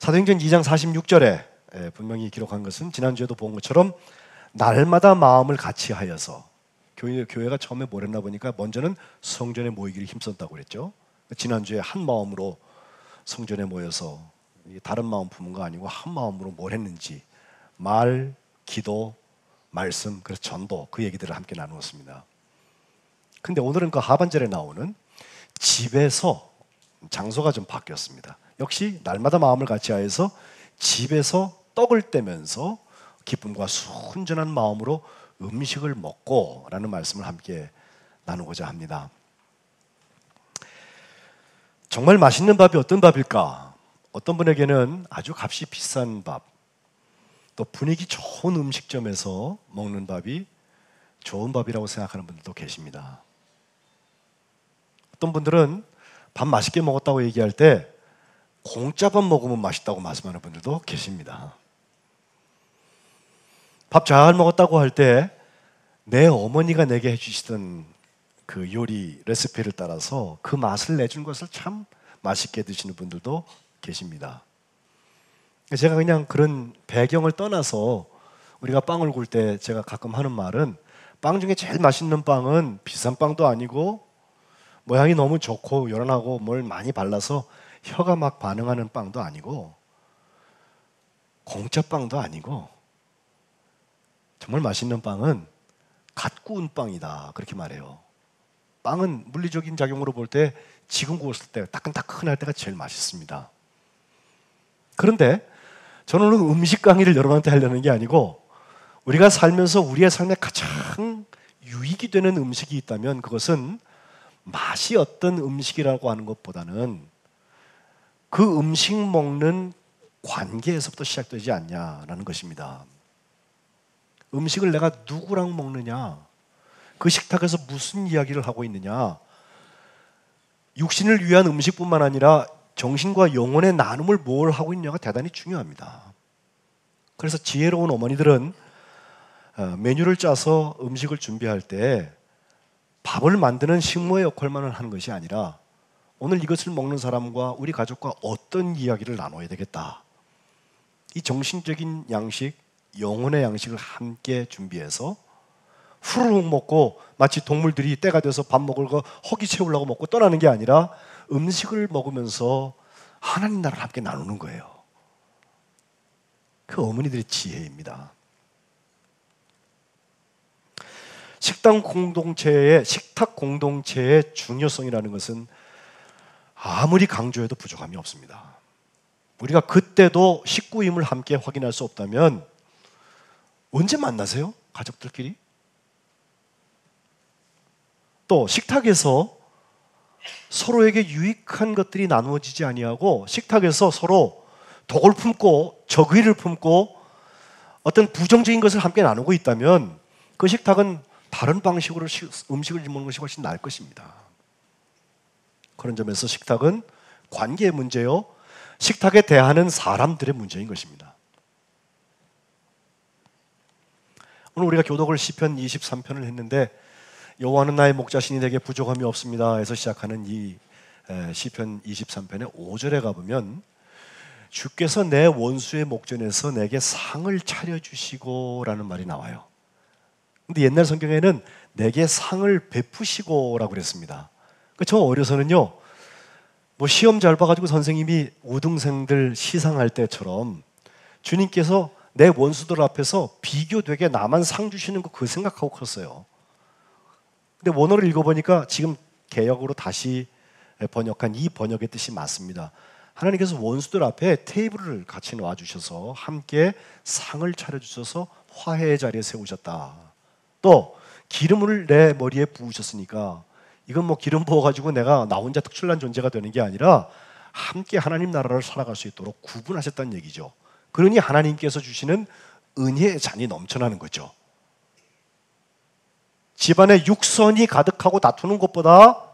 사도행전 2장 46절에 분명히 기록한 것은 지난주에도 본 것처럼 날마다 마음을 같이 하여서, 교회가 처음에 뭘 했나 보니까 먼저는 성전에 모이기를 힘썼다고 그랬죠. 지난주에 한 마음으로 성전에 모여서 다른 마음 품은 거 아니고 한 마음으로 뭘 했는지 말, 기도, 말씀, 그래서 전도, 그 얘기들을 함께 나누었습니다. 근데 오늘은 그 하반절에 나오는 집에서, 장소가 좀 바뀌었습니다. 역시 날마다 마음을 같이 하여서 집에서 떡을 떼면서 기쁨과 순전한 마음으로 음식을 먹고 라는 말씀을 함께 나누고자 합니다. 정말 맛있는 밥이 어떤 밥일까? 어떤 분에게는 아주 값이 비싼 밥, 또 분위기 좋은 음식점에서 먹는 밥이 좋은 밥이라고 생각하는 분들도 계십니다. 어떤 분들은 밥 맛있게 먹었다고 얘기할 때 공짜밥 먹으면 맛있다고 말씀하는 분들도 계십니다. 밥 잘 먹었다고 할 때 내 어머니가 내게 해주시던 그 요리 레시피를 따라서 그 맛을 내준 것을 참 맛있게 드시는 분들도 계십니다. 제가 그냥 그런 배경을 떠나서 우리가 빵을 구울 때 제가 가끔 하는 말은, 빵 중에 제일 맛있는 빵은 비싼 빵도 아니고 모양이 너무 좋고 요란하고 뭘 많이 발라서 혀가 막 반응하는 빵도 아니고 공짜 빵도 아니고, 정말 맛있는 빵은 갓 구운 빵이다, 그렇게 말해요. 빵은 물리적인 작용으로 볼 때 지금 구웠을 때 따끈따끈할 때가 제일 맛있습니다. 그런데 저는 오늘 음식 강의를 여러분한테 하려는 게 아니고, 우리가 살면서 우리의 삶에 가장 유익이 되는 음식이 있다면 그것은 맛이 어떤 음식이라고 하는 것보다는 그 음식 먹는 관계에서부터 시작되지 않냐라는 것입니다. 음식을 내가 누구랑 먹느냐, 그 식탁에서 무슨 이야기를 하고 있느냐, 육신을 위한 음식뿐만 아니라 정신과 영혼의 나눔을 뭘 하고 있느냐가 대단히 중요합니다. 그래서 지혜로운 어머니들은 메뉴를 짜서 음식을 준비할 때 밥을 만드는 식모의 역할만을 하는 것이 아니라, 오늘 이것을 먹는 사람과 우리 가족과 어떤 이야기를 나눠야 되겠다, 이 정신적인 양식, 영혼의 양식을 함께 준비해서 후루룩 먹고 마치 동물들이 때가 돼서 밥 먹을 거 허기 채우려고 먹고 떠나는 게 아니라 음식을 먹으면서 하나님 나라를 함께 나누는 거예요. 그 어머니들의 지혜입니다. 식탁 공동체의 중요성이라는 것은 아무리 강조해도 부족함이 없습니다. 우리가 그때도 식구임을 함께 확인할 수 없다면 언제 만나세요? 가족들끼리? 또 식탁에서 서로에게 유익한 것들이 나누어지지 아니하고, 식탁에서 서로 독을 품고 적의를 품고 어떤 부정적인 것을 함께 나누고 있다면 그 식탁은 다른 방식으로 음식을 먹는 것이 훨씬 나을 것입니다. 그런 점에서 식탁은 관계의 문제요, 식탁에 대하는 사람들의 문제인 것입니다. 오늘 우리가 교독을 시편 23편을 했는데, 여호와는 나의 목자시니 내게 부족함이 없습니다 에서 시작하는 이 시편 23편의 5절에 가보면, 주께서 내 원수의 목전에서 내게 상을 차려주시고 라는 말이 나와요. 근데 옛날 성경에는 내게 상을 베푸시고 라고 그랬습니다. 저 어려서는요, 뭐 시험 잘 봐가지고 선생님이 우등생들 시상할 때처럼 주님께서 내 원수들 앞에서 비교되게 나만 상 주시는 거, 그거 생각하고 컸어요. 근데 원어를 읽어보니까 지금 개역으로 다시 번역한 이 번역의 뜻이 맞습니다. 하나님께서 원수들 앞에 테이블을 같이 놔주셔서 함께 상을 차려주셔서 화해의 자리에 세우셨다. 또 기름을 내 머리에 부으셨으니까, 이건 뭐 기름 부어가지고 내가 나 혼자 특출난 존재가 되는 게 아니라 함께 하나님 나라를 살아갈 수 있도록 구분하셨다는 얘기죠. 그러니 하나님께서 주시는 은혜의 잔이 넘쳐나는 거죠. 집안에 육선이 가득하고 다투는 것보다,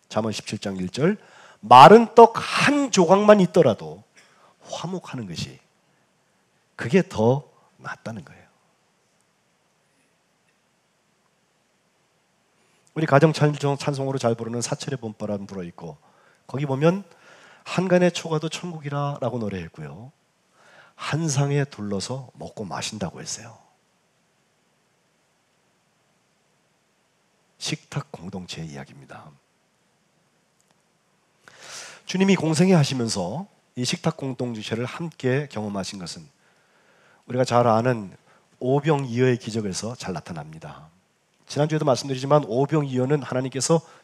잠언 17장 1절, 마른 떡 한 조각만 있더라도 화목하는 것이, 그게 더 낫다는 거예요. 우리 가정 찬송으로 잘 부르는 사철의 봄바람 불어있고, 거기 보면 한간의 초가도 천국이라 라고 노래했고요. 한 상에 둘러서 먹고 마신다고 했어요. 식탁 공동체의 이야기입니다. 주님이 공생애 하시면서 이 식탁 공동체를 함께 경험하신 것은 우리가 잘 아는 오병이어의 기적에서 잘 나타납니다. 지난주에도 말씀드리지만 오병이어는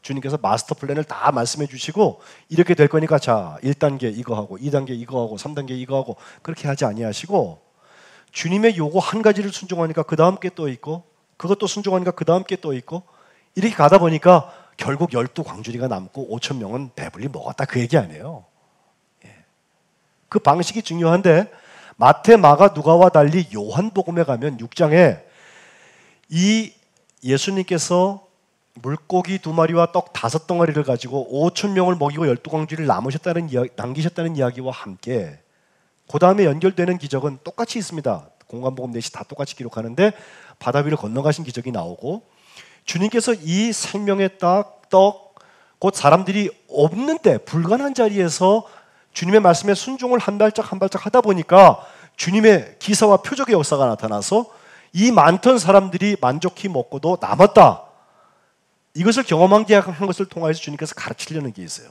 주님께서 마스터 플랜을 다 말씀해 주시고 이렇게 될 거니까 자 1단계 이거 하고 2단계 이거 하고 3단계 이거 하고 그렇게 하지 아니하시고 주님의 요구 한 가지를 순종하니까 그 다음 게 또 있고 그것도 순종하니까 그 다음 게 또 있고 이렇게 가다 보니까 결국 12광주리가 남고 5천 명은 배불리 먹었다 그 얘기 아니에요. 그 방식이 중요한데 마태, 마가, 누가와 달리 요한복음에 가면 6장에 이 예수님께서 물고기 2마리와 떡 5덩어리를 가지고 5천 명을 먹이고 12광주리를 남기셨다는 이야기와 함께 그 다음에 연결되는 기적은 똑같이 있습니다. 공관복음 넷이 다 똑같이 기록하는데 바다 위를 건너가신 기적이 나오고 주님께서 이 생명의 떡, 곧 사람들이 없는데 불가능한 자리에서 주님의 말씀에 순종을 한 발짝 한 발짝 하다 보니까 주님의 기사와 표적의 역사가 나타나서 이 많던 사람들이 만족히 먹고도 남았다. 이것을 경험한 것을 통해서 주님께서 가르치려는 게 있어요.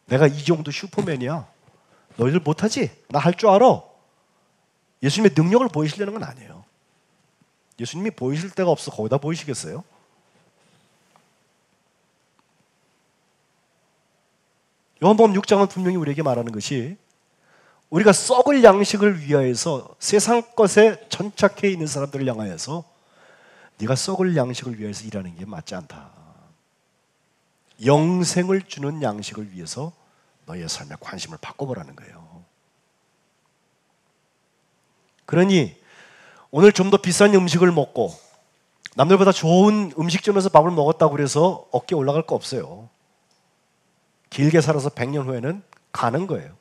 내가 이 정도 슈퍼맨이야. 너희들 못하지? 나 할 줄 알아. 예수님의 능력을 보이시려는 건 아니에요. 예수님이 보이실 데가 없어 거기다 보이시겠어요? 요한복음 6장은 분명히 우리에게 말하는 것이 우리가 썩을 양식을 위하여서 세상 것에 천착해 있는 사람들을 향하여서 네가 썩을 양식을 위해서 일하는 게 맞지 않다. 영생을 주는 양식을 위해서 너의 삶에 관심을 바꿔보라는 거예요. 그러니 오늘 좀 더 비싼 음식을 먹고 남들보다 좋은 음식점에서 밥을 먹었다고 그래서 어깨 올라갈 거 없어요. 길게 살아서 100년 후에는 가는 거예요.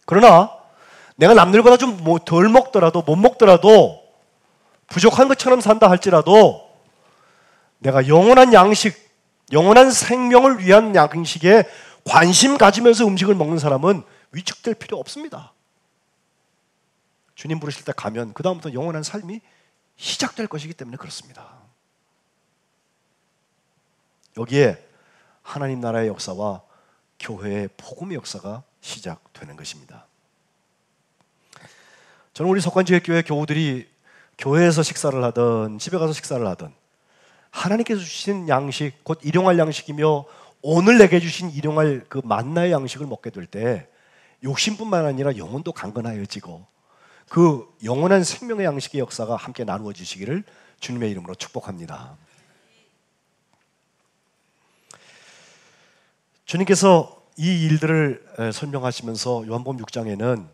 그러나 내가 남들보다 좀 덜 먹더라도 못 먹더라도 부족한 것처럼 산다 할지라도 내가 영원한 양식, 영원한 생명을 위한 양식에 관심 가지면서 음식을 먹는 사람은 위축될 필요 없습니다. 주님 부르실 때 가면 그 다음부터 영원한 삶이 시작될 것이기 때문에 그렇습니다. 여기에 하나님 나라의 역사와 교회의 복음의 역사가 시작되는 것입니다. 저는 우리 석관지회교회 교우들이 교회에서 식사를 하든 집에 가서 식사를 하든 하나님께서 주신 양식, 곧 일용할 양식이며 오늘 내게 주신 일용할 그 만나의 양식을 먹게 될 때 욕심뿐만 아니라 영혼도 강건하여지고 그 영원한 생명의 양식의 역사가 함께 나누어 주시기를 주님의 이름으로 축복합니다. 주님께서 이 일들을 설명하시면서 요한복음 6장에는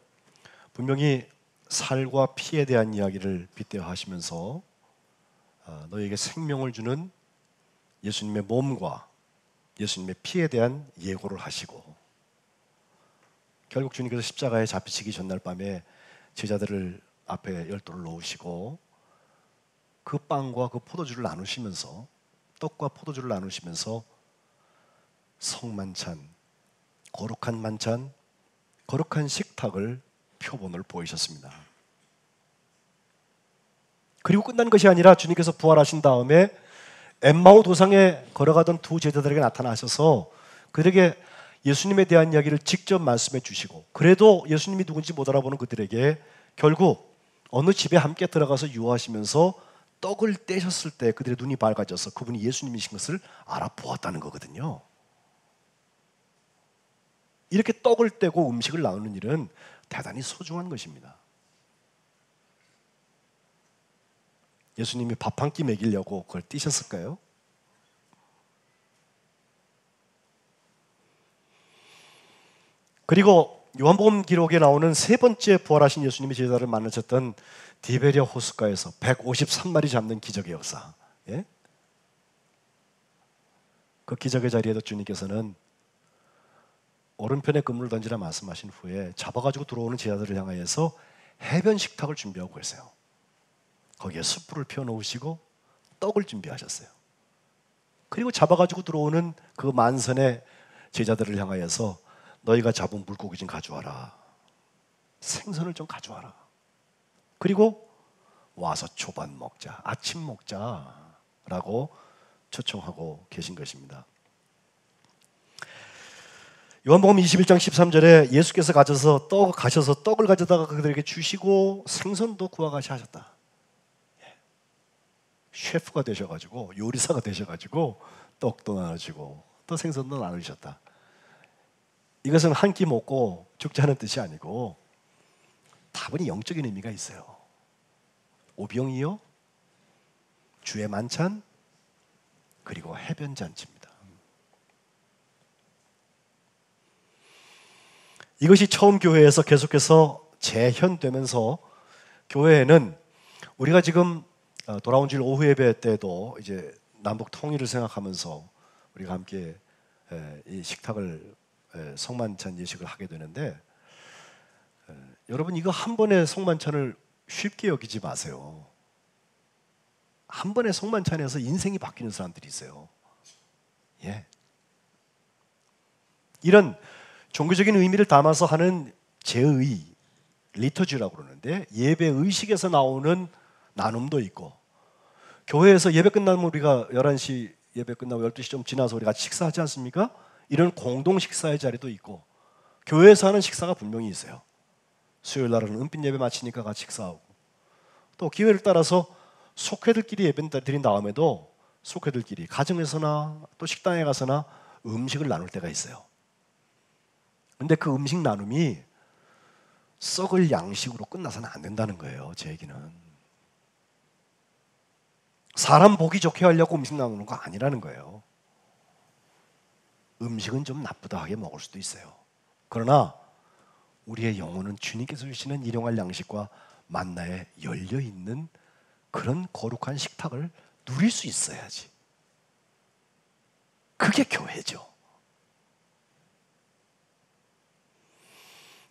분명히 살과 피에 대한 이야기를 빗대어 하시면서 너에게 생명을 주는 예수님의 몸과 예수님의 피에 대한 예고를 하시고 결국 주님께서 십자가에 잡히시기 전날 밤에 제자들을 앞에 열도를 놓으시고 그 빵과 그 포도주를 나누시면서 떡과 포도주를 나누시면서 성만찬, 거룩한 만찬, 거룩한 식탁을 표본을 보이셨습니다. 그리고 끝난 것이 아니라 주님께서 부활하신 다음에 엠마오 도상에 걸어가던 두 제자들에게 나타나셔서 그들에게 예수님에 대한 이야기를 직접 말씀해 주시고 그래도 예수님이 누군지 못 알아보는 그들에게 결국 어느 집에 함께 들어가서 유하시면서 떡을 떼셨을 때 그들의 눈이 밝아져서 그분이 예수님이신 것을 알아보았다는 거거든요. 이렇게 떡을 떼고 음식을 나누는 일은 대단히 소중한 것입니다. 예수님이 밥 한 끼 먹이려고 그걸 띄셨을까요? 그리고 요한복음 기록에 나오는 세 번째 부활하신 예수님의 제자를 만나셨던 디베랴 호숫가에서 153마리 잡는 기적의 역사. 예? 그 기적의 자리에도 주님께서는 오른편에 그물을 던지라 말씀하신 후에 잡아가지고 들어오는 제자들을 향하여서 해변 식탁을 준비하고 계세요. 거기에 숯불을 피워놓으시고 떡을 준비하셨어요. 그리고 잡아가지고 들어오는 그 만선의 제자들을 향하여서 너희가 잡은 물고기 좀 가져와라. 생선을 좀 가져와라. 그리고 와서 초반 먹자, 아침 먹자라고 초청하고 계신 것입니다. 요한복음 21장 13절에 예수께서 가셔서 떡을 가져다가 그들에게 주시고 생선도 구워가시 하셨다. 셰프가 되셔가지고, 요리사가 되셔가지고 떡도 나눠주고 또 생선도 나누셨다. 이것은 한 끼 먹고 죽자는 뜻이 아니고 다분히 영적인 의미가 있어요. 오병이요, 주의 만찬, 그리고 해변 잔치입니다. 이것이 처음 교회에서 계속해서 재현되면서 교회에는 우리가 지금 돌아온 주일 오후 예배 때도 이제 남북 통일을 생각하면서 우리가 함께 이 식탁을 성만찬 예식을 하게 되는데, 여러분 이거 한 번의 성만찬을 쉽게 여기지 마세요. 한 번의 성만찬에서 인생이 바뀌는 사람들이 있어요. 예. 이런 종교적인 의미를 담아서 하는 제의, 리터지라고 그러는데, 예배 의식에서 나오는 나눔도 있고, 교회에서 예배 끝나면 우리가 11시 예배 끝나고 12시 좀 지나서 우리 같이 식사하지 않습니까? 이런 공동 식사의 자리도 있고, 교회에서 하는 식사가 분명히 있어요. 수요일 날은 은빛 예배 마치니까 같이 식사하고, 또 기회를 따라서 속회들끼리 예배 드린 다음에도 속회들끼리 가정에서나 또 식당에 가서나 음식을 나눌 때가 있어요. 근데 그 음식 나눔이 썩을 양식으로 끝나서는 안 된다는 거예요. 제 얘기는 사람 보기 좋게 하려고 음식 나누는 거 아니라는 거예요. 음식은 좀 나쁘다하게 먹을 수도 있어요. 그러나 우리의 영혼은 주님께서 주시는 일용할 양식과 만나에 열려있는 그런 거룩한 식탁을 누릴 수 있어야지. 그게 교회죠.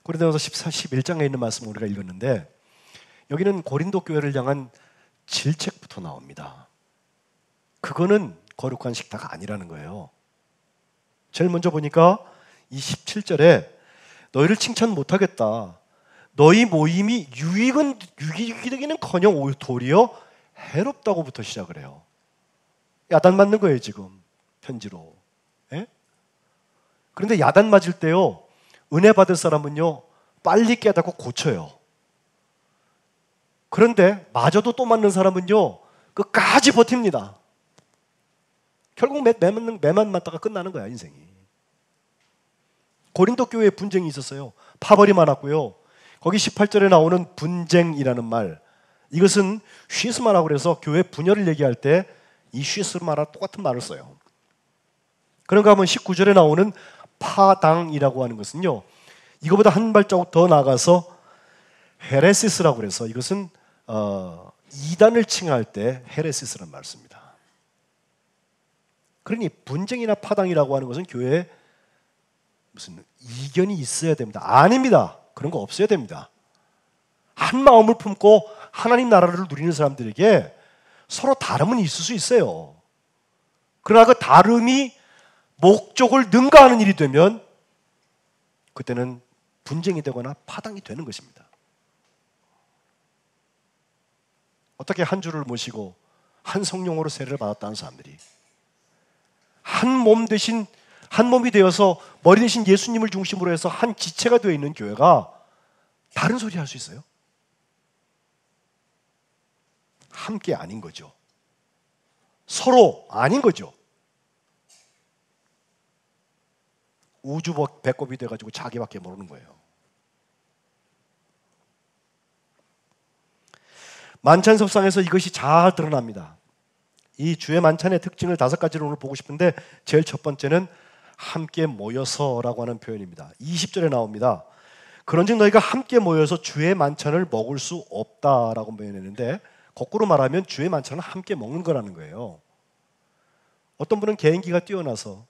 고린도전서 11장에 있는 말씀을 우리가 읽었는데, 여기는 고린도 교회를 향한 질책부터 나옵니다. 그거는 거룩한 식탁 아니라는 거예요. 제일 먼저 보니까 이 17절에 너희를 칭찬 못하겠다. 너희 모임이 유익이 되기는커녕 오히려 도리어 해롭다고부터 시작을 해요. 야단 맞는 거예요 지금 편지로. 예? 그런데 야단 맞을 때요, 은혜 받을 사람은요 빨리 깨닫고 고쳐요. 그런데 마저도 또 맞는 사람은요 끝까지 버팁니다. 결국 매만 맞다가 끝나는 거야 인생이. 고린도 교회에 분쟁이 있었어요. 파벌이 많았고요. 거기 18절에 나오는 분쟁이라는 말, 이것은 쉬스마라고 그래서 교회 분열을 얘기할 때 이 쉬스마랑 똑같은 말을 써요. 그런가 하면 19절에 나오는 파당이라고 하는 것은요, 이거보다 한 발자국 더 나가서 헤레시스라고 그래서 이것은 이단을 칭할 때 헤레시스라는 말을 씁니다. 그러니 분쟁이나 파당이라고 하는 것은 교회에 무슨 이견이 있어야 됩니다. 아닙니다. 그런 거 없어야 됩니다. 한 마음을 품고 하나님 나라를 누리는 사람들에게 서로 다름은 있을 수 있어요. 그러나 그 다름이 목적을 능가하는 일이 되면 그때는 분쟁이 되거나 파당이 되는 것입니다. 어떻게 한 주를 모시고 한 성령으로 세례를 받았다는 사람들이 한 몸 대신 한 몸이 되어서 머리 대신 예수님을 중심으로 해서 한 지체가 되어 있는 교회가 다른 소리 할 수 있어요? 함께 아닌 거죠. 서로 아닌 거죠. 우주 배꼽이 돼가지고 자기밖에 모르는 거예요. 만찬섭상에서 이것이 잘 드러납니다. 이 주의 만찬의 특징을 5가지를 오늘 보고 싶은데, 제일 첫 번째는 함께 모여서라고 하는 표현입니다. 20절에 나옵니다. 그런즉 너희가 함께 모여서 주의 만찬을 먹을 수 없다라고 표현했는데, 거꾸로 말하면 주의 만찬은 함께 먹는 거라는 거예요. 어떤 분은 개인기가 뛰어나서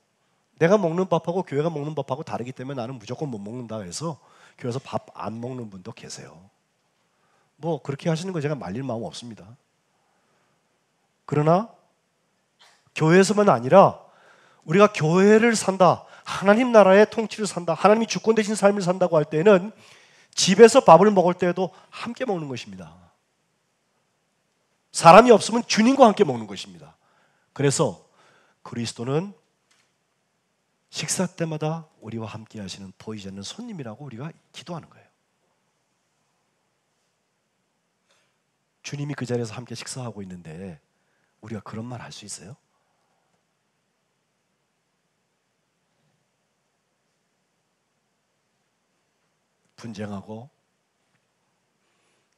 내가 먹는 밥하고 교회가 먹는 밥하고 다르기 때문에 나는 무조건 못 먹는다 해서 교회에서 밥 안 먹는 분도 계세요. 뭐 그렇게 하시는 거 제가 말릴 마음 없습니다. 그러나 교회에서만 아니라 우리가 교회를 산다, 하나님 나라의 통치를 산다, 하나님이 주권 되신 삶을 산다고 할 때는 집에서 밥을 먹을 때에도 함께 먹는 것입니다. 사람이 없으면 주님과 함께 먹는 것입니다. 그래서 그리스도는 식사 때마다 우리와 함께 하시는 보이지 않는 손님이라고 우리가 기도하는 거예요. 주님이 그 자리에서 함께 식사하고 있는데 우리가 그런 말 할 수 있어요? 분쟁하고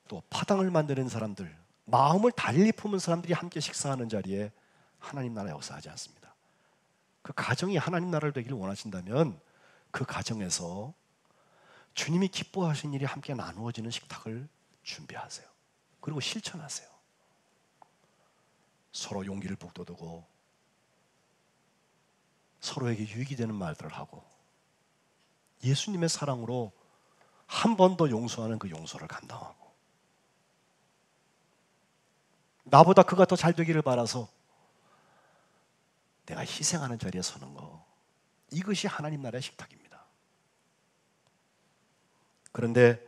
또 파당을 만드는 사람들, 마음을 달리 품은 사람들이 함께 식사하는 자리에 하나님 나라 역사하지 않습니다. 그 가정이 하나님 나라를 되기를 원하신다면 그 가정에서 주님이 기뻐하신 일이 함께 나누어지는 식탁을 준비하세요. 그리고 실천하세요. 서로 용기를 북돋우고 서로에게 유익이 되는 말들을 하고 예수님의 사랑으로 한 번 더 용서하는 그 용서를 감당하고 나보다 그가 더 잘 되기를 바라서 내가 희생하는 자리에 서는 거, 이것이 하나님 나라의 식탁입니다. 그런데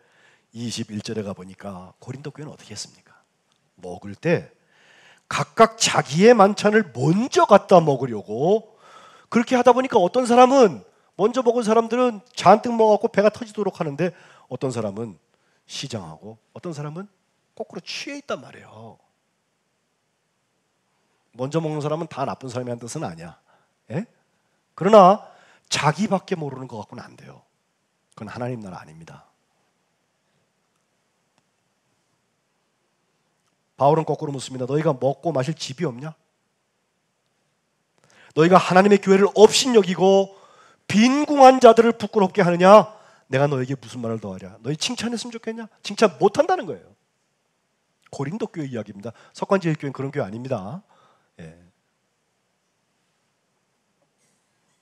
21절에 가보니까 고린도 교회는 어떻게 했습니까? 먹을 때 각각 자기의 만찬을 먼저 갖다 먹으려고 그렇게 하다 보니까 어떤 사람은 먼저 먹은 사람들은 잔뜩 먹어갖고 배가 터지도록 하는데 어떤 사람은 시장하고 어떤 사람은 거꾸로 취해 있단 말이에요. 먼저 먹는 사람은 다 나쁜 사람이라는 뜻은 아니야. 예? 그러나 자기밖에 모르는 것 같고는 안 돼요. 그건 하나님 나라 아닙니다. 바울은 거꾸로 묻습니다. 너희가 먹고 마실 집이 없냐? 너희가 하나님의 교회를 업신여기고 빈궁한 자들을 부끄럽게 하느냐? 내가 너에게 무슨 말을 더하랴? 너희 칭찬했으면 좋겠냐? 칭찬 못한다는 거예요. 고린도 교회 이야기입니다. 석관제일교회는 그런 교회 아닙니다. 예.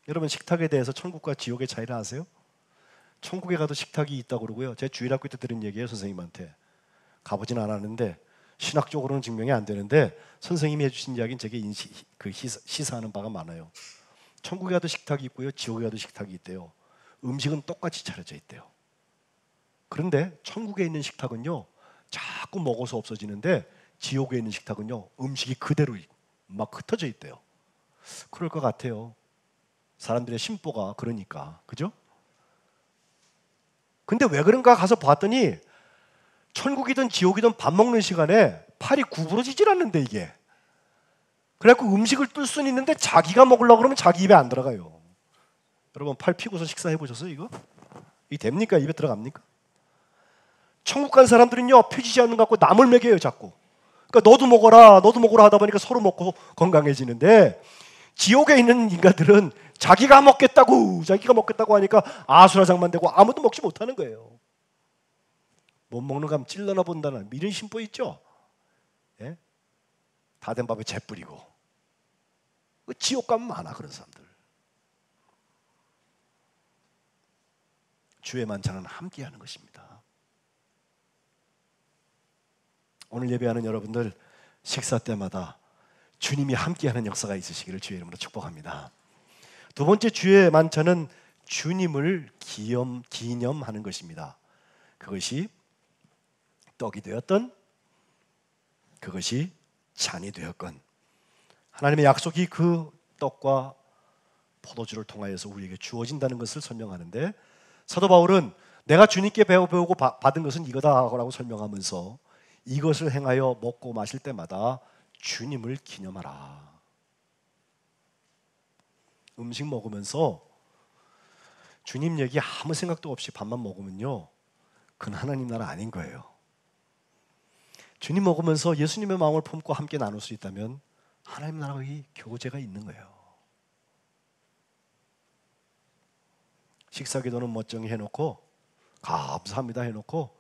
여러분 식탁에 대해서 천국과 지옥의 차이를 아세요? 천국에 가도 식탁이 있다고 그러고요. 제 주일학교 때 들은 얘기예요. 선생님한테. 가보진 않았는데 신학적으로는 증명이 안 되는데 선생님이 해주신 이야기는 제게 시사하는 바가 많아요. 천국에 가도 식탁이 있고요. 지옥에 가도 식탁이 있대요. 음식은 똑같이 차려져 있대요. 그런데 천국에 있는 식탁은요. 자꾸 먹어서 없어지는데 지옥에 있는 식탁은요. 음식이 그대로 막 흩어져 있대요. 그럴 것 같아요. 사람들의 심보가 그러니까. 그죠? 근데 왜 그런가 가서 봤더니 천국이든 지옥이든 밥 먹는 시간에 팔이 구부러지질 않는데 이게. 그래갖고 음식을 뜰 수는 있는데 자기가 먹으려고 그러면 자기 입에 안 들어가요. 여러분 팔 피고서 식사해 보셨어요 이거? 이게 됩니까? 입에 들어갑니까? 천국 간 사람들은요 펴지지 않는 것 같고 남을 먹여요 자꾸. 그러니까 너도 먹어라 하다 보니까 서로 먹고 건강해지는데 지옥에 있는 인간들은 자기가 먹겠다고 하니까 아수라장만 되고 아무도 먹지 못하는 거예요. 못 먹는 감 찔러나 본다는 이런 심보 있죠? 예? 다 된 밥에 재 뿌리고 지옥 가면 많아 그런 사람들. 주의 만찬은 함께하는 것입니다. 오늘 예배하는 여러분들 식사 때마다 주님이 함께하는 역사가 있으시기를 주의 이름으로 축복합니다. 두 번째 주의 만찬은 주님을 기념하는 것입니다. 그것이 떡이 되었던 그것이 잔이 되었건 하나님의 약속이 그 떡과 포도주를 통하여서 우리에게 주어진다는 것을 설명하는데 사도 바울은 내가 주님께 배우고 받은 것은 이거다라고 설명하면서 이것을 행하여 먹고 마실 때마다 주님을 기념하라. 음식 먹으면서 주님 얘기 아무 생각도 없이 밥만 먹으면요 그건 하나님 나라 아닌 거예요. 주님 먹으면서 예수님의 마음을 품고 함께 나눌 수 있다면 하나님 나라의 교제가 있는 거예요. 식사 기도는 멋쩡히 해놓고 감사합니다 해놓고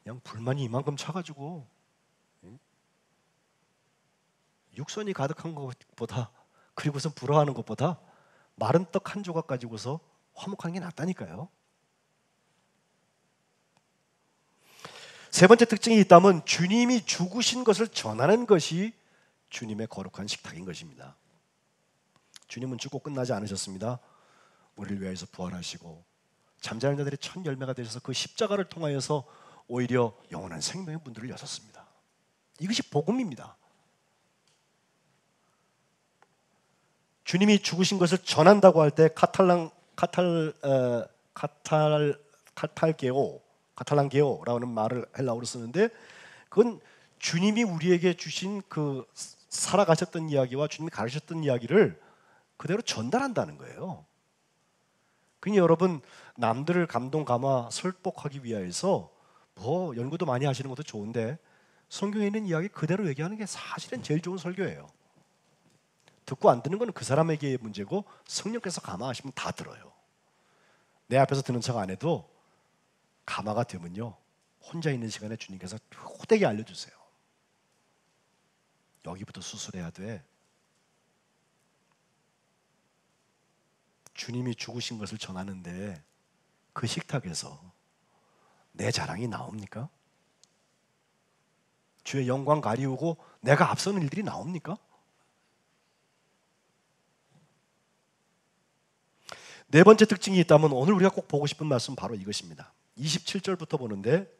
그냥 불만이 이만큼 차가지고 육선이 가득한 것보다 그리고서 부러워하는 것보다 마른 떡 한 조각 가지고서 화목하는 게 낫다니까요. 세 번째 특징이 있다면 주님이 죽으신 것을 전하는 것이 주님의 거룩한 식탁인 것입니다. 주님은 죽고 끝나지 않으셨습니다. 우리를 위하여서 부활하시고 잠자는 자들의 첫 열매가 되셔서 그 십자가를 통하여서 오히려 영원한 생명의 문들을 여셨습니다. 이것이 복음입니다. 주님이 죽으신 것을 전한다고 할 때 카탈란게오라는 말을 헬라어로 쓰는데, 그건 주님이 우리에게 주신 그 살아가셨던 이야기와 주님이 가르쳤던 이야기를 그대로 전달한다는 거예요. 그러니 여러분, 남들을 감동, 감화, 설득하기 위해서 뭐 연구도 많이 하시는 것도 좋은데 성경에 있는 이야기 그대로 얘기하는 게 사실은 제일 좋은 설교예요. 듣고 안 듣는 건 그 사람에게의 문제고 성령께서 감화하시면 다 들어요. 내 앞에서 듣는 척 안 해도 감화가 되면요, 혼자 있는 시간에 주님께서 호되게 알려주세요. 여기부터 수술해야 돼. 주님이 죽으신 것을 전하는데 그 식탁에서 내 자랑이 나옵니까? 주의 영광 가리우고 내가 앞서는 일들이 나옵니까? 네 번째 특징이 있다면 오늘 우리가 꼭 보고 싶은 말씀 바로 이것입니다. 27절부터 보는데,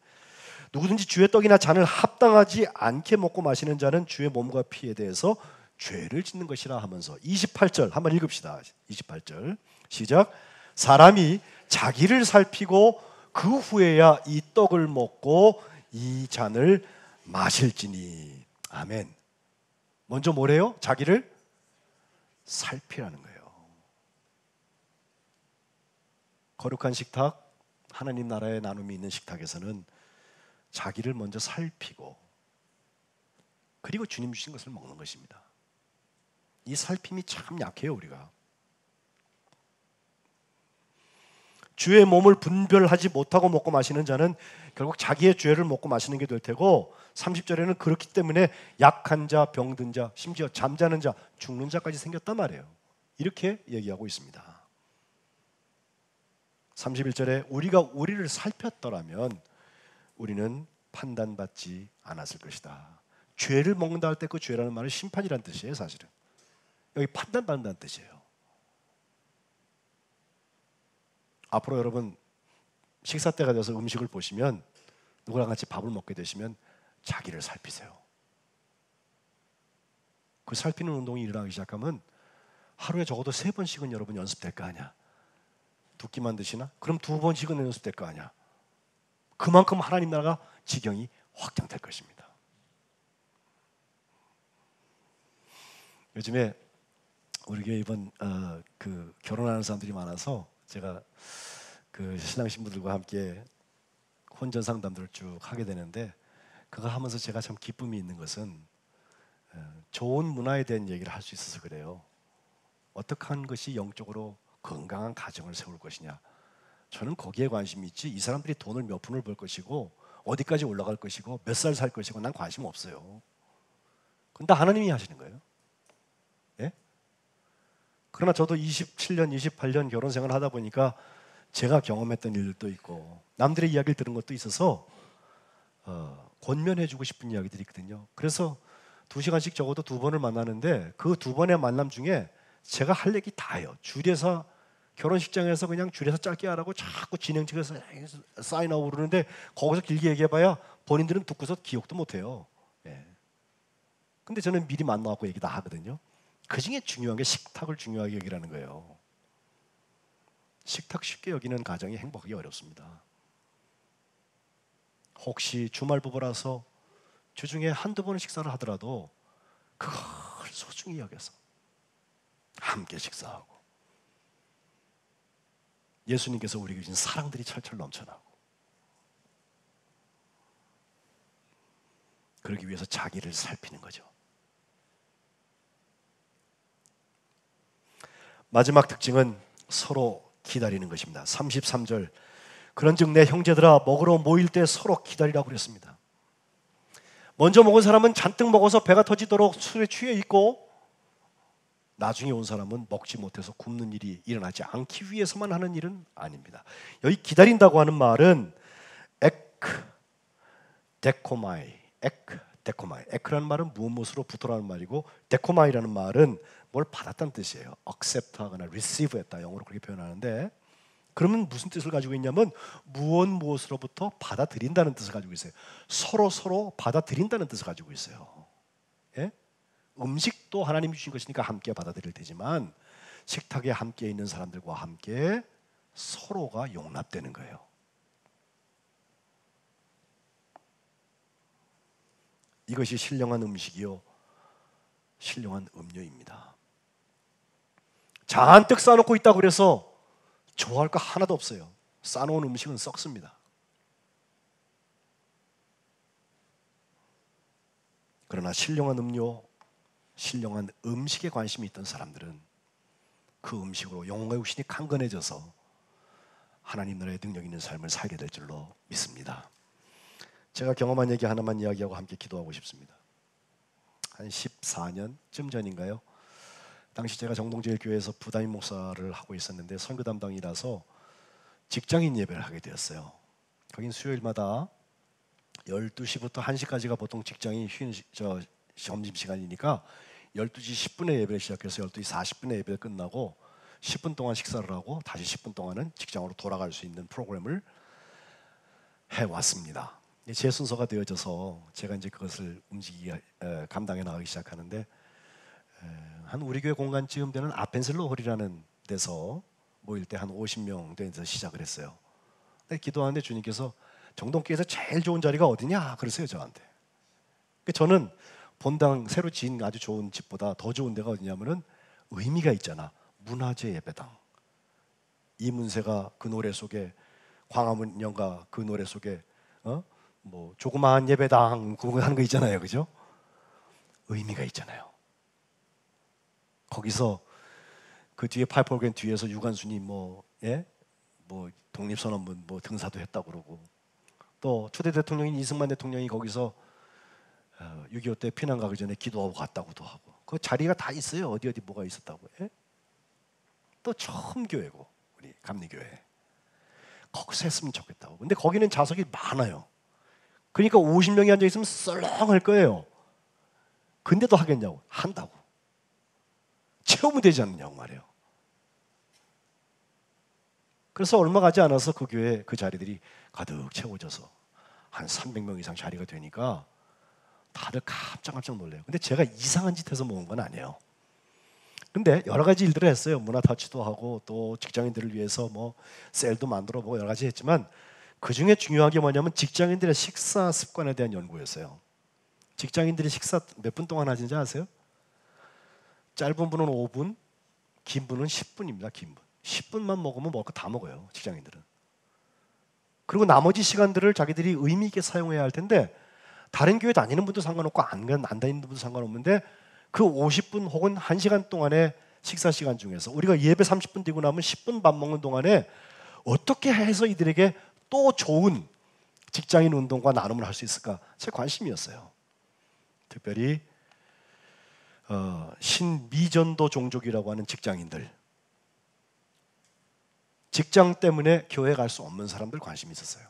누구든지 주의 떡이나 잔을 합당하지 않게 먹고 마시는 자는 주의 몸과 피에 대해서 죄를 짓는 것이라 하면서 28절 한번 읽읍시다. 28절 시작. 사람이 자기를 살피고 그 후에야 이 떡을 먹고 이 잔을 마실지니. 아멘. 먼저 뭐래요? 자기를 살피라는 거예요. 거룩한 식탁, 하나님 나라의 나눔이 있는 식탁에서는 자기를 먼저 살피고 그리고 주님 주신 것을 먹는 것입니다. 이 살핌이 참 약해요. 우리가 주의 몸을 분별하지 못하고 먹고 마시는 자는 결국 자기의 죄를 먹고 마시는 게 될 테고, 30절에는 그렇기 때문에 약한 자, 병든 자, 심지어 잠자는 자, 죽는 자까지 생겼단 말이에요. 이렇게 얘기하고 있습니다. 31절에 우리가 우리를 살폈더라면 우리는 판단받지 않았을 것이다. 죄를 먹는다 할 때 그 죄라는 말은 심판이라는 뜻이에요. 사실은 여기 판단받는다는 뜻이에요. 앞으로 여러분 식사 때가 돼서 음식을 보시면, 누구랑 같이 밥을 먹게 되시면 자기를 살피세요. 그 살피는 운동이 일어나기 시작하면 하루에 적어도 3번씩은 여러분 연습될 거 아니야. 두 끼만 드시나? 그럼 2번씩은 연습될 거 아니야. 그만큼 하나님 나라가 지경이 확장될 것입니다. 요즘에 우리 교회 이번 그 결혼하는 사람들이 많아서 제가 그 신랑 신부들과 함께 혼전 상담들을 쭉 하게 되는데, 그거 하면서 제가 참 기쁨이 있는 것은 좋은 문화에 대한 얘기를 할 수 있어서 그래요. 어떻게 하는 것이 영적으로 건강한 가정을 세울 것이냐, 저는 거기에 관심이 있지 이 사람들이 돈을 몇 푼을 벌 것이고 어디까지 올라갈 것이고 몇 살 살 것이고 난 관심 없어요. 근데 하나님이 하시는 거예요. 예? 그러나 저도 27년, 28년 결혼 생활을 하다 보니까 제가 경험했던 일들도 있고 남들의 이야기를 들은 것도 있어서 권면해주고 싶은 이야기들이 있거든요. 그래서 2시간씩 적어도 2번을 만나는데 그 2번의 만남 중에 제가 할 얘기 다 해요. 줄여서 결혼식장에서 그냥 줄여서 짧게 하라고 자꾸 진행 측에서 사인하고 그러는데 거기서 길게 얘기해봐야 본인들은 듣고서 기억도 못해요. 예. 근데 저는 미리 만나갖고 얘기 다 하거든요. 그 중에 중요한 게 식탁을 중요하게 여기라는 거예요. 식탁 쉽게 여기는 가정이 행복하기 어렵습니다. 혹시 주말 부부라서 주중에 한두 번은 식사를 하더라도 그걸 소중히 여겨서 함께 식사하고, 예수님께서 우리에게 주신 사랑들이 철철 넘쳐나고, 그러기 위해서 자기를 살피는 거죠. 마지막 특징은 서로 기다리는 것입니다. 33절, 그런즉 내 형제들아 먹으러 모일 때 서로 기다리라고 그랬습니다. 먼저 먹은 사람은 잔뜩 먹어서 배가 터지도록 술에 취해 있고, 나중에 온 사람은 먹지 못해서 굶는 일이 일어나지 않기 위해서만 하는 일은 아닙니다. 여기 기다린다고 하는 말은 데코마이. 에크라는 말은 무엇으로 붙어라는 말이고, 데코마이라는 말은 뭘 받았다는 뜻이에요. accept하거나 receive했다, 영어로 그렇게 표현하는데, 그러면 무슨 뜻을 가지고 있냐면 무엇으로부터 받아들인다는 뜻을 가지고 있어요. 서로 받아들인다는 뜻을 가지고 있어요. 예? 음식도 하나님이 주신 것이니까 함께 받아들일 테지만 식탁에 함께 있는 사람들과 함께 서로가 용납되는 거예요. 이것이 신령한 음식이요, 신령한 음료입니다. 잔뜩 싸놓고 있다고 그래서 좋아할 거 하나도 없어요. 싸놓은 음식은 썩습니다. 그러나 신령한 음료, 신령한 음식에 관심이 있던 사람들은 그 음식으로 영혼과 육신이 강건해져서 하나님 나라의 능력 있는 삶을 살게 될 줄로 믿습니다. 제가 경험한 얘기 하나만 이야기하고 함께 기도하고 싶습니다. 한 14년쯤 전인가요? 당시 제가 정동제일교회에서 부담임 목사를 하고 있었는데 선교 담당이라서 직장인 예배를 하게 되었어요. 거긴 수요일마다 12시부터 1시까지가 보통 직장인 점심시간이니까 12시 10분에 예배를 시작해서 12시 40분에 예배를 끝나고 10분 동안 식사를 하고 다시 10분 동안은 직장으로 돌아갈 수 있는 프로그램을 해왔습니다. 제 순서가 되어져서 제가 이제 그것을 감당해 나가기 시작하는데, 한 우리 교회 공간쯤 되는 아펜슬로 홀이라는 데서 모일 때 한 50명 되면서 시작을 했어요. 근데 기도하는데 주님께서 정동교회에서 제일 좋은 자리가 어디냐 그러세요, 저한테. 저는 본당 새로 지은 아주 좋은 집보다 더 좋은 데가 어디냐면은 의미가 있잖아. 문화재 예배당. 이문세가 그 노래 속에, 광화문 연가 그 노래 속에 뭐 조그마한 예배당 그거 하는 거 있잖아요, 그죠? 의미가 있잖아요. 거기서 그 뒤에 파이프 오르간 뒤에서 유관순이 뭐 독립선언문 뭐 등사도 했다고 그러고, 또 초대 대통령인 이승만 대통령이 거기서 6.25 때 피난 가기 전에 기도하고 갔다고도 하고, 그 자리가 다 있어요. 어디 뭐가 있었다고. 예? 또 처음 교회고 우리 감리교회 거기서 했으면 좋겠다고. 근데 거기는 좌석이 많아요. 그러니까 50명이 앉아 있으면 썰렁할 거예요. 근데도 하겠냐고. 한다고. 채우면 되지 않느냐고 말이에요. 그래서 얼마 가지 않아서 그 교회 그 자리들이 가득 채워져서 한 300명 이상 자리가 되니까 다들 깜짝 놀래요. 근데 제가 이상한 짓 해서 모은 건 아니에요. 근데 여러 가지 일들을 했어요. 문화 터치도 하고 또 직장인들을 위해서 뭐 셀도 만들어 보고 여러 가지 했지만, 그 중에 중요한 게 뭐냐면 직장인들의 식사 습관에 대한 연구였어요. 직장인들이 식사 몇 분 동안 하는지 아세요? 짧은 분은 5분, 긴 분은 10분입니다. 긴 분. 10분만 먹으면 먹을 거 다 먹어요, 직장인들은. 그리고 나머지 시간들을 자기들이 의미 있게 사용해야 할 텐데, 다른 교회 다니는 분도 상관없고 안 다니는 분도 상관없는데, 그 50분 혹은 1시간 동안의 식사 시간 중에서 우리가 예배 30분 뛰고 나면 10분 밥 먹는 동안에 어떻게 해서 이들에게 또 좋은 직장인 운동과 나눔을 할 수 있을까? 제 관심이었어요. 특별히 신미전도 종족이라고 하는 직장인들, 직장 때문에 교회 갈 수 없는 사람들 관심이 있었어요.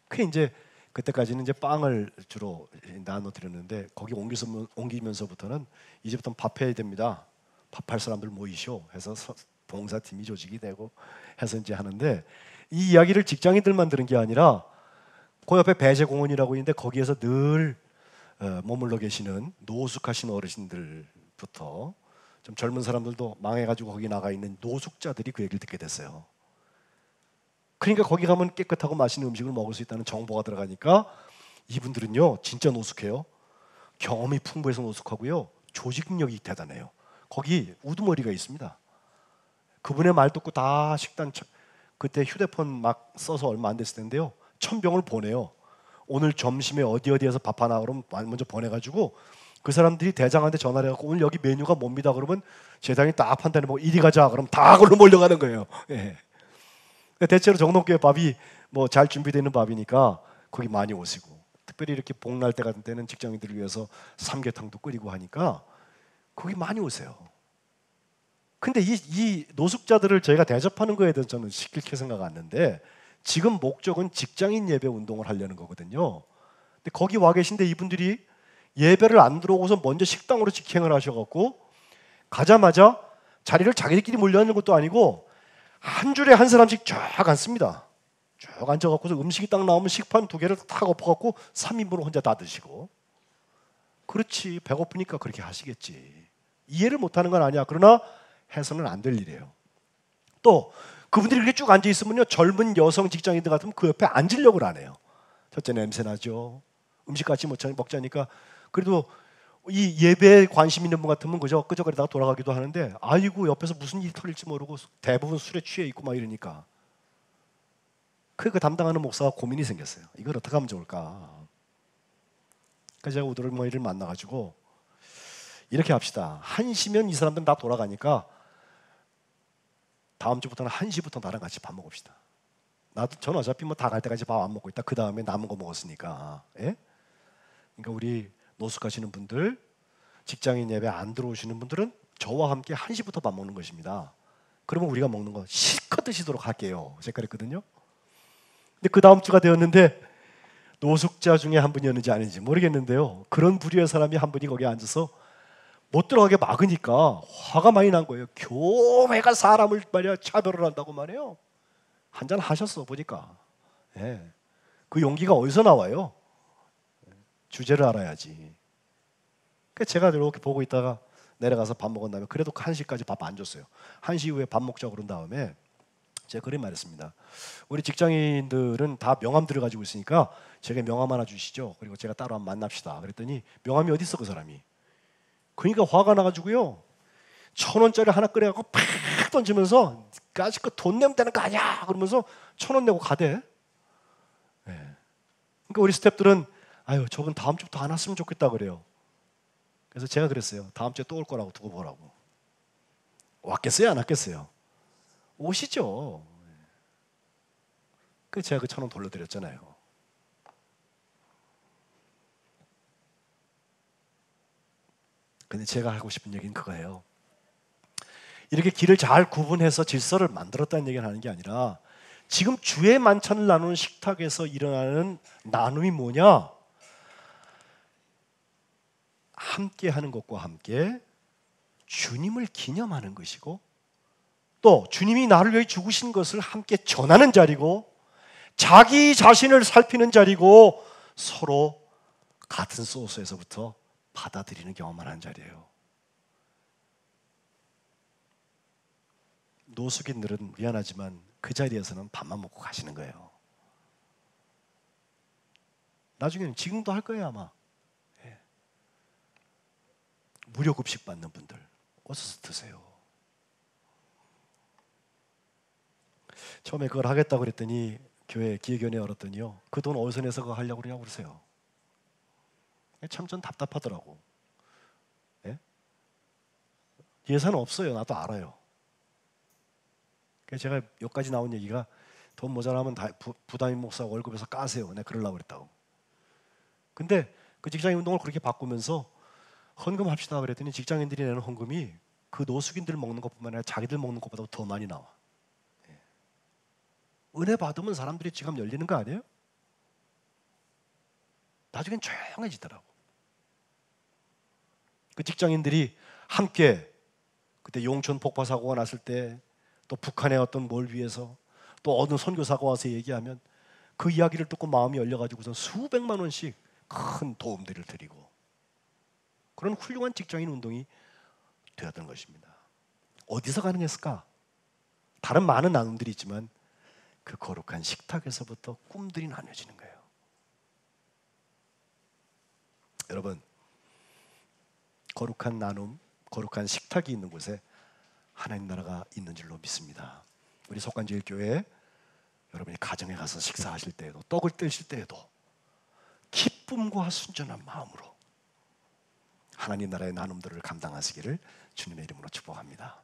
그게 이제 그때까지는 이제 빵을 주로 나눠 드렸는데, 거기 옮기면서부터는 이제부터는 밥해야 됩니다. 밥할 사람들 모이쇼 해서 봉사팀이 조직이 되고 해서 이제 하는데, 이 이야기를 직장인들만 들은 게 아니라 그 옆에 배재공원이라고 있는데 거기에서 늘 머물러 계시는 노숙하신 어르신들부터 좀 젊은 사람들도 망해가지고 거기 나가 있는 노숙자들이 그 얘기를 듣게 됐어요. 그러니까 거기 가면 깨끗하고 맛있는 음식을 먹을 수 있다는 정보가 들어가니까 이분들은요 진짜 노숙해요. 경험이 풍부해서 노숙하고요, 조직력이 대단해요. 거기 우두머리가 있습니다. 그분의 말 듣고 다 식단, 그때 휴대폰 막 써서 얼마 안 됐을 텐데요, 1000병을 보내요. 오늘 점심에 어디에서 밥 하나 그러면 먼저 보내가지고 그 사람들이 대장한테 전화를 해갖고 오늘 여기 메뉴가 뭡니다 그러면 재단이 딱 판단해보고 이리 가자 그럼 다 그걸로 몰려가는 거예요. 예. 대체로 정동교회 밥이 뭐 잘 준비되어 있는 밥이니까 거기 많이 오시고, 특별히 이렇게 복날 때 같은 때는 직장인들을 위해서 삼계탕도 끓이고 하니까 거기 많이 오세요. 근데 이 노숙자들을 저희가 대접하는 거에 대해서 저는 시킬게 생각 안 하는데, 지금 목적은 직장인 예배 운동을 하려는 거거든요. 근데 거기 와 계신데 이분들이 예배를 안 들어오고서 먼저 식당으로 직행을 하셔갖고 가자마자 자리를 자기들끼리 몰려앉는 것도 아니고 한 줄에 한 사람씩 쫙 앉습니다. 쭉 앉아갖고서 음식이 딱 나오면 식판 2개를 탁 엎어갖고 3인분을 혼자 다 드시고. 그렇지, 배고프니까 그렇게 하시겠지. 이해를 못하는 건 아니야. 그러나 해서는 안 될 일이에요. 또 그분들이 이렇게 쭉 앉아있으면요, 젊은 여성 직장인들 같으면 그 옆에 앉으려고 안 해요. 첫째, 냄새 나죠. 음식 같이 먹자니까. 그래도 이 예배에 관심 있는 분 같으면 그저 끄적거리다가 돌아가기도 하는데, 아이고 옆에서 무슨 일이 터질지 모르고 대부분 술에 취해 있고 막 이러니까 그 담당하는 목사가 고민이 생겼어요. 이걸 어떻게 하면 좋을까. 그래서 제가 오드르머니를 만나가지고 이렇게 합시다. 1시면 이 사람들은 다 돌아가니까 다음 주부터는 1시부터 나랑 같이 밥 먹읍시다. 저는 어차피 뭐 다 갈 때까지 밥 안 먹고 있다. 그 다음에 남은 거 먹었으니까. 예? 그러니까 우리 노숙하시는 분들, 직장인 예배 안 들어오시는 분들은 저와 함께 1시부터 밥 먹는 것입니다. 그러면 우리가 먹는 거 실컷 드시도록 할게요. 제가 그랬거든요. 근데 그 다음 주가 되었는데 노숙자 중에 한 분이었는지 아닌지 모르겠는데요, 그런 부류의 사람이 한 분이 거기에 앉아서 못 들어가게 막으니까 화가 많이 난 거예요. 교회가 사람을 말이야 차별을 한다고 말이에요. 한잔 하셨어 보니까. 예. 그 용기가 어디서 나와요? 주제를 알아야지. 그래서 제가 이렇게 보고 있다가 내려가서 밥 먹은 다음에 그래도 1시까지 밥 안 줬어요. 1시 이후에 밥 먹자고 그런 다음에 제가 그런 말했습니다. 우리 직장인들은 다 명함들을 가지고 있으니까 제가 명함 하나 주시죠. 그리고 제가 따로 한번 만납시다. 그랬더니 명함이 어디 있어 그 사람이. 그러니까 화가 나가지고요, 1,000원짜리 하나 꺼내갖고 팍 던지면서 까짓거 돈 내면 되는 거 아니야 그러면서 1,000원 내고 가대. 네. 그러니까 우리 스태프들은 아유 저분 다음 주부터 안 왔으면 좋겠다 그래요. 그래서 제가 그랬어요. 다음 주에 또 올 거라고 두고 보라고. 왔겠어요 안 왔겠어요? 오시죠. 그래서 제가 그 1,000원 돌려드렸잖아요. 근데 제가 하고 싶은 얘기는 그거예요. 이렇게 길을 잘 구분해서 질서를 만들었다는 얘기를 하는 게 아니라 지금 주의 만찬을 나누는 식탁에서 일어나는 나눔이 뭐냐? 함께 하는 것과 함께 주님을 기념하는 것이고, 또 주님이 나를 위해 죽으신 것을 함께 전하는 자리고, 자기 자신을 살피는 자리고, 서로 같은 소스에서부터 받아들이는 경험을 하는 자리예요. 노숙인들은 미안하지만 그 자리에서는 밥만 먹고 가시는 거예요. 나중에는 지금도 할 거예요 아마. 예. 무료 급식 받는 분들 어서 드세요. 처음에 그걸 하겠다고 그랬더니 교회 기획위원회 열었더니요, 그 돈 어디서 내서 그거 하려고 그러냐고 그러세요. 참 전 답답하더라고. 예? 예산 없어요. 나도 알아요. 그래서 제가 여기까지 나온 얘기가 돈 모자라면 부담임 목사 월급에서 까세요. 내가 그러려고 그랬다고. 근데 그 직장인 운동을 그렇게 바꾸면서 헌금합시다 그랬더니 직장인들이 내는 헌금이 그 노숙인들 먹는 것뿐만 아니라 자기들 먹는 것보다 더 많이 나와. 예. 은혜 받으면 사람들이 지갑 열리는 거 아니에요? 나중엔 조용해지더라고. 그 직장인들이 함께 그때 용천 폭파 사고가 났을 때, 또 북한의 어떤 뭘 위해서, 또 어느 선교사가 와서 얘기하면 그 이야기를 듣고 마음이 열려가지고서 수백만 원씩 큰 도움들을 드리고, 그런 훌륭한 직장인 운동이 되었던 것입니다. 어디서 가능했을까? 다른 많은 나눔들이 있지만 그 거룩한 식탁에서부터 꿈들이 나뉘어지는 거예요. 여러분, 거룩한 나눔, 거룩한 식탁이 있는 곳에 하나님 나라가 있는 줄로 믿습니다. 우리 속간제일교회 여러분이 가정에 가서 식사하실 때에도, 떡을 떼실 때에도 기쁨과 순전한 마음으로 하나님 나라의 나눔들을 감당하시기를 주님의 이름으로 축복합니다.